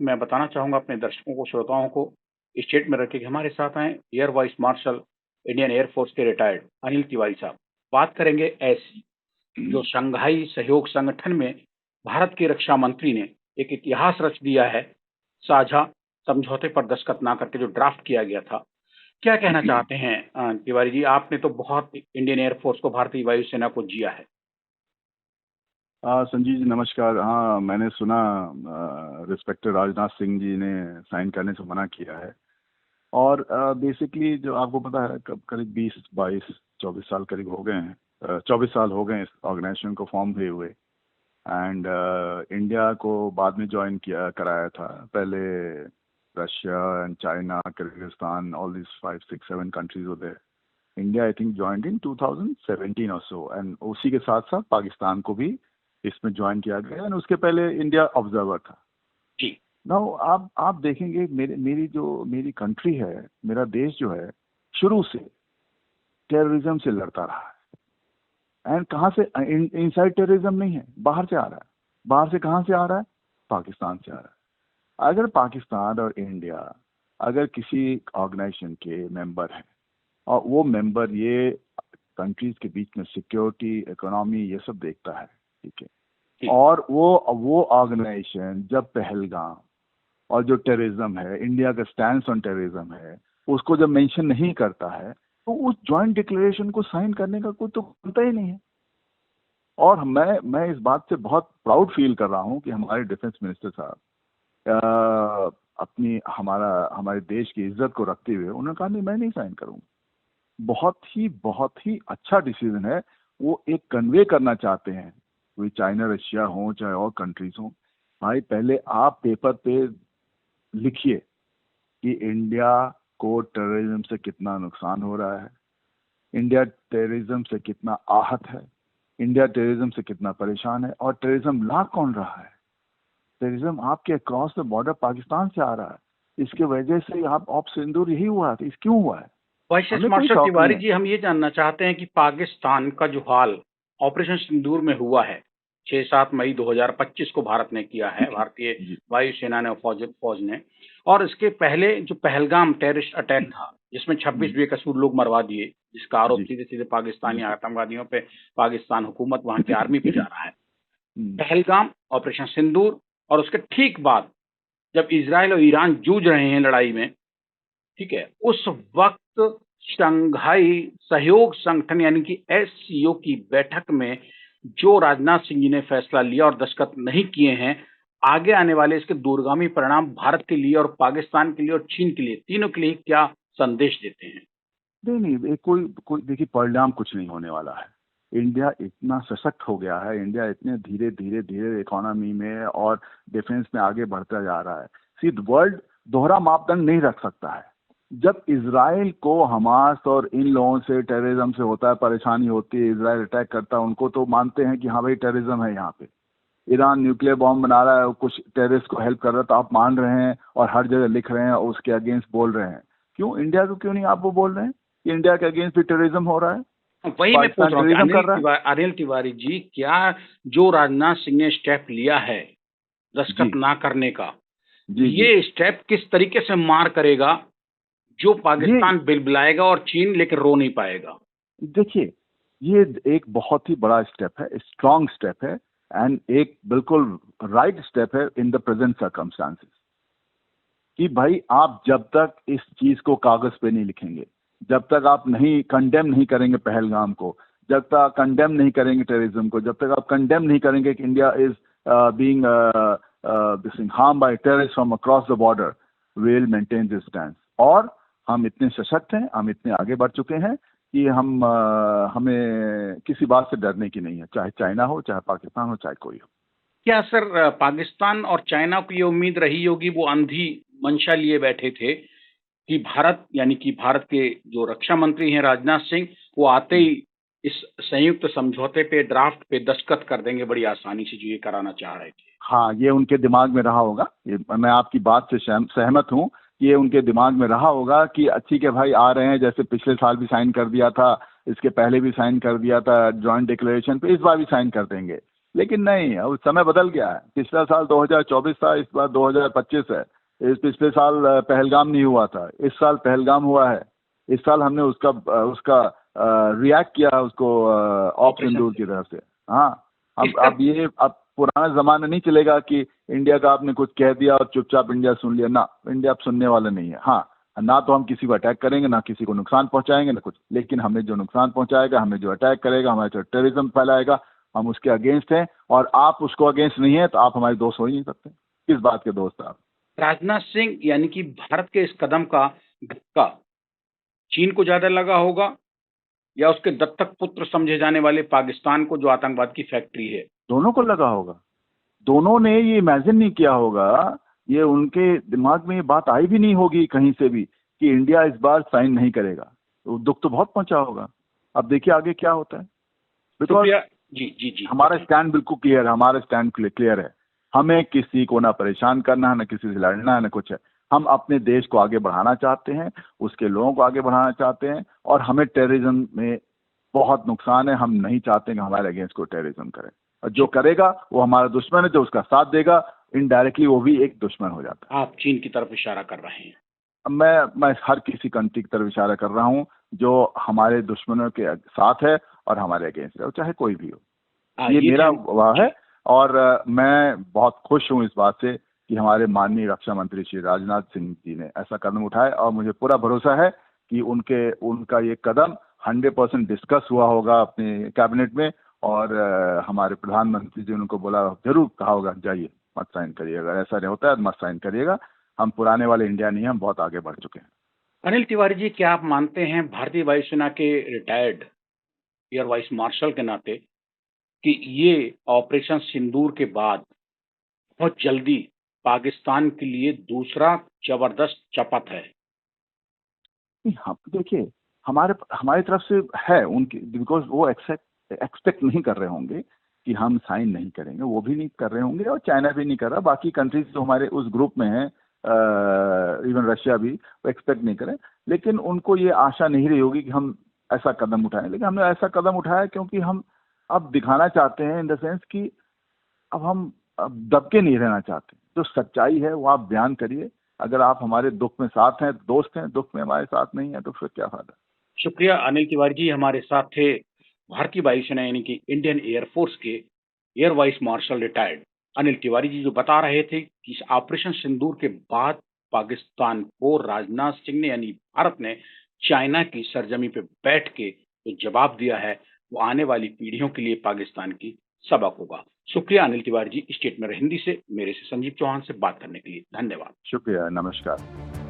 मैं बताना चाहूँगा अपने दर्शकों को, श्रोताओं को स्टेट में रखे कि हमारे साथ हैं air vice martial Indian air force के रिटायर्ड अनिल तिवारी साहब। बात करेंगे ऐसी जो शंघाई सहयोग संगठन में भारत के रक्षा मंत्री ने एक इतिहास रच दिया है, साझा समझौते पर दस्तखत ना करके जो ड्राफ्ट किया गया था। क्या कहना चाहते हैं तिवारी जी? आपने तो बहुत इंडियन एयर फोर्स को, भारतीय वायुसेना को जिया है। संजीव जी नमस्कार। हाँ, मैंने सुना रिस्पेक्टेड राजनाथ सिंह जी ने साइन करने से मना किया है। और बेसिकली जो आपको पता है करीब 20-22-24 साल करीब हो गए हैं, 24 साल हो गए इस ऑर्गेनाइजेशन को फॉर्म हुए हुए। एंड इंडिया को बाद में ज्वाइन किया कराया था। पहले Russia and China, Kyrgyzstan, all this 5-6-7 countries होते हैं। India I think joined in 2017 और सो, एंड उसी के साथ साथ पाकिस्तान को भी इसमें ज्वाइन किया गया। एंड उसके पहले इंडिया ऑब्जर्वर था जी। नाउ आप देखेंगे मेरी कंट्री है, मेरा देश जो है शुरू से टेररिज्म से लड़ता रहा है। एंड कहाँ से इनसाइड टेररिज्म नहीं है, बाहर से आ रहा है। बाहर से कहाँ से आ रहा है? पाकिस्तान से आ रहा है। अगर पाकिस्तान और इंडिया अगर किसी ऑर्गेनाइजेशन के मेंबर हैं और वो मेंबर ये कंट्रीज के बीच में सिक्योरिटी, इकोनॉमी ये सब देखता है, ठीक है, और वो ऑर्गेनाइजेशन जब पहलगाम और जो टेररिज्म है, इंडिया का स्टैंड ऑन टेररिज्म है, उसको जब मेंशन नहीं करता है तो उस जॉइंट डिक्लेरेशन को साइन करने का कोई तो बनता ही नहीं है। और मैं इस बात से बहुत प्राउड फील कर रहा हूं कि हमारे डिफेंस मिनिस्टर साहब हमारे देश की इज्जत को रखते हुए उन्होंने कहा नहीं, मैं नहीं साइन करूंगा। बहुत ही अच्छा डिसीजन है। वो एक कन्वे करना चाहते हैं, कोई चाइना, रशिया हो चाहे और कंट्रीज हो, भाई पहले आप पेपर पे लिखिए कि इंडिया को टेररिज्म से कितना नुकसान हो रहा है, इंडिया टेररिज्म से कितना आहत है, इंडिया टेररिज्म से कितना परेशान है, और टेररिज्म ला कौन रहा है। टेररिज्म आपके अक्रॉस द बॉर्डर पाकिस्तान से आ रहा है। इसके वजह से आप सिंदूर यही हुआ है। इस क्यों हुआ है? वाइस मार्शल तिवारी जी, हम ये जानना चाहते हैं कि पाकिस्तान का जो हाल ऑपरेशन सिंदूर में हुआ है, 6-7 मई 2025 को भारत ने किया है, भारतीय वायुसेना ने, फौज ने, और इसके पहले जो पहलगाम टेररिस्ट अटैक था जिसमें 26 बेकसूर लोग मरवा दिए, जिसका आरोप सीधे सीधे पाकिस्तानी आतंकवादियों पे, पाकिस्तान हुकूमत वहां की आर्मी पे जा रहा है। पहलगाम, ऑपरेशन सिंदूर, और उसके ठीक बाद जब इजराइल और ईरान जूझ रहे हैं लड़ाई में, ठीक है, उस वक्त शंघाई सहयोग संगठन यानी कि एससीओ की बैठक में जो राजनाथ सिंह जी ने फैसला लिया और दस्तखत नहीं किए हैं, आगे आने वाले इसके दूरगामी परिणाम भारत के लिए और पाकिस्तान के लिए और चीन के लिए, तीनों के लिए क्या संदेश देते हैं? नहीं, कोई देखिए, परिणाम कुछ नहीं होने वाला है। इंडिया इतना सशक्त हो गया है, इंडिया इतने धीरे धीरे इकोनॉमी में और डिफेंस में आगे बढ़ता जा रहा है। सी वर्ल्ड दोहरा मापदंड नहीं रख सकता है। जब इजराइल को हमास और इन लोगों से, टेररिज्म से होता है, परेशानी होती है, इजराइल अटैक करता है, उनको तो मानते हैं कि हाँ भाई टेररिज्म है यहाँ पे। ईरान न्यूक्लियर बॉम्ब बना रहा है, कुछ टेररिस्ट को हेल्प कर रहा है, तो आप मान रहे हैं और हर जगह लिख रहे हैं और उसके अगेंस्ट बोल रहे हैं। क्यों इंडिया को क्यों नहीं आप वो बोल रहे हैं कि इंडिया के अगेंस्ट भी टेररिज्म हो रहा है? वही मैं पूछ रहा हूँ अनिल तिवारी जी, क्या जो राजनाथ सिंह ने स्टेप लिया है दस्तखत ना करने का, ये स्टेप किस तरीके से मार करेगा जो पाकिस्तान बिलबिलाएगा और चीन लेकर रो नहीं पाएगा? देखिए, ये एक बहुत ही बड़ा स्टेप है, स्ट्रॉन्ग स्टेप है, एंड एक बिल्कुल राइट स्टेप है इन द प्रेजेंट सर्कमस्टांसेस। कि भाई आप जब तक इस चीज को कागज पे नहीं लिखेंगे, जब तक आप नहीं कंडेम नहीं करेंगे पहलगाम को, जब तक कंडेम नहीं करेंगे टेररिज्म को, जब तक आप कंडेम नहीं करेंगे कि India is being harm by terrorist from across the border, we will maintain this stand. और हम इतने सशक्त हैं, हम इतने आगे बढ़ चुके हैं कि हमें किसी बात से डरने की नहीं है, चाहे चाइना हो, चाहे पाकिस्तान हो, चाहे कोई हो। क्या सर पाकिस्तान और चाइना को ये उम्मीद रही होगी, वो अंधी मंशा लिए बैठे थे कि भारत यानी कि भारत के जो रक्षा मंत्री हैं राजनाथ सिंह, वो आते ही इस संयुक्त समझौते पे, ड्राफ्ट पे दस्तखत कर देंगे बड़ी आसानी से, जो ये कराना चाह रहे थे? हाँ, ये उनके दिमाग में रहा होगा। मैं आपकी बात से सहमत हूँ। ये उनके दिमाग में रहा होगा कि अच्छी के भाई आ रहे हैं, जैसे पिछले साल भी साइन कर दिया था, इसके पहले भी साइन कर दिया था जॉइंट डिक्लेरेशन पे, इस बार भी साइन कर देंगे। लेकिन नहीं, अब समय बदल गया है। पिछला साल 2024 था, इस बार 2025 है। इस पिछले साल पहलगाम नहीं हुआ था, इस साल पहलगाम हुआ है। इस साल हमने उसका उसका रिएक्ट किया उसको ऑप सिंदूर की तरफ से। हाँ, अब पुराना जमाना नहीं चलेगा कि इंडिया का आपने कुछ कह दिया और चुपचाप इंडिया सुन लिया ना। इंडिया अब सुनने वाला नहीं है। हाँ, ना तो हम किसी को अटैक करेंगे, ना किसी को नुकसान पहुंचाएंगे, ना कुछ। लेकिन हमें जो नुकसान पहुंचाएगा, हमें जो अटैक करेगा, हमारे जो टेररिज्म फैलाएगा, हम उसके अगेंस्ट हैं। और आप उसको अगेंस्ट नहीं है तो आप हमारे दोस्त हो ही नहीं सकते। किस बात के दोस्त आप? राजनाथ सिंह यानी कि भारत के इस कदम का धक्का चीन को ज्यादा लगा होगा या उसके दत्तक पुत्र समझे जाने वाले पाकिस्तान को, जो आतंकवाद की फैक्ट्री है? दोनों को लगा होगा। दोनों ने ये इमेजिन नहीं किया होगा, ये उनके दिमाग में ये बात आई भी नहीं होगी कहीं से भी कि इंडिया इस बार साइन नहीं करेगा। तो दुख तो बहुत पहुंचा होगा। अब देखिए आगे क्या होता है। बिकॉज जी जी जी, हमारा स्टैंड बिल्कुल क्लियर है। हमारा स्टैंड क्लियर है। हमें किसी को ना परेशान करना है, ना किसी से लड़ना है, ना कुछ है। हम अपने देश को आगे बढ़ाना चाहते हैं, उसके लोगों को आगे बढ़ाना चाहते हैं। और हमें टेररिज्म में बहुत नुकसान है। हम नहीं चाहते कि हमारे अगेंस्ट को टेररिज्म करे। और जो करेगा वो हमारा दुश्मन है, जो उसका साथ देगा इनडायरेक्टली वो भी एक दुश्मन हो जाता है। आप चीन की तरफ इशारा कर रहे हैं? मैं हर किसी कंट्री की तरफ इशारा कर रहा हूँ जो हमारे दुश्मनों के साथ है और हमारे अगेंस्ट है, चाहे कोई भी हो। ये मेरा वाह है। और मैं बहुत खुश हूँ इस बात से कि हमारे माननीय रक्षा मंत्री श्री राजनाथ सिंह जी ने ऐसा कदम उठाया। और मुझे पूरा भरोसा है कि उनका ये कदम 100% डिस्कस हुआ होगा अपने कैबिनेट में। और हमारे प्रधानमंत्री जी ने उनको बोला, जरूर कहा होगा, जाइए मत साइन करिएगा, अगर ऐसा नहीं होता है मत साइन करिएगा। हम पुराने वाले इंडिया नहीं है, हम बहुत आगे बढ़ चुके हैं। अनिल तिवारी जी, क्या आप मानते हैं भारतीय वायुसेना के रिटायर्ड एयर वाइस मार्शल के नाते कि ये ऑपरेशन सिंदूर के बाद बहुत जल्दी पाकिस्तान के लिए दूसरा जबरदस्त चपत है? हाँ, देखिए हमारी तरफ से है उनकी, बिकॉज वो एक्सपेक्ट नहीं कर रहे होंगे कि हम साइन नहीं करेंगे। वो भी नहीं कर रहे होंगे और चाइना भी नहीं कर रहा। बाकी कंट्रीज जो हमारे उस ग्रुप में हैं, इवन रशिया भी, वो एक्सपेक्ट नहीं करें। लेकिन उनको ये आशा नहीं रही होगी कि हम ऐसा कदम उठाएं। लेकिन हमने ऐसा कदम उठाया क्योंकि हम अब दिखाना चाहते हैं, इन द सेंस कि अब दबके नहीं रहना चाहते। जो सच्चाई है वो आप बयान करिए। अगर आप हमारे दुख में साथ हैं, दोस्त हैं, दुख में हमारे साथ नहीं है तो फिर क्या फायदा। शुक्रिया अनिल तिवारी जी, हमारे साथ थे भारतीय वायुसेना यानी कि इंडियन एयरफोर्स के air vice marshal retired Anil Tiwari ji, जो बता रहे थे कि इस ऑपरेशन सिंदूर के बाद पाकिस्तान को राजनाथ सिंह ने यानी भारत ने चाइना की सरजमी पे बैठ के जो जवाब दिया है, वो आने वाली पीढ़ियों के लिए पाकिस्तान की सबक होगा। शुक्रिया अनिल तिवारी जी, स्टेट में हिंदी से मेरे से संजीव चौहान से बात करने के लिए। धन्यवाद। शुक्रिया, नमस्कार।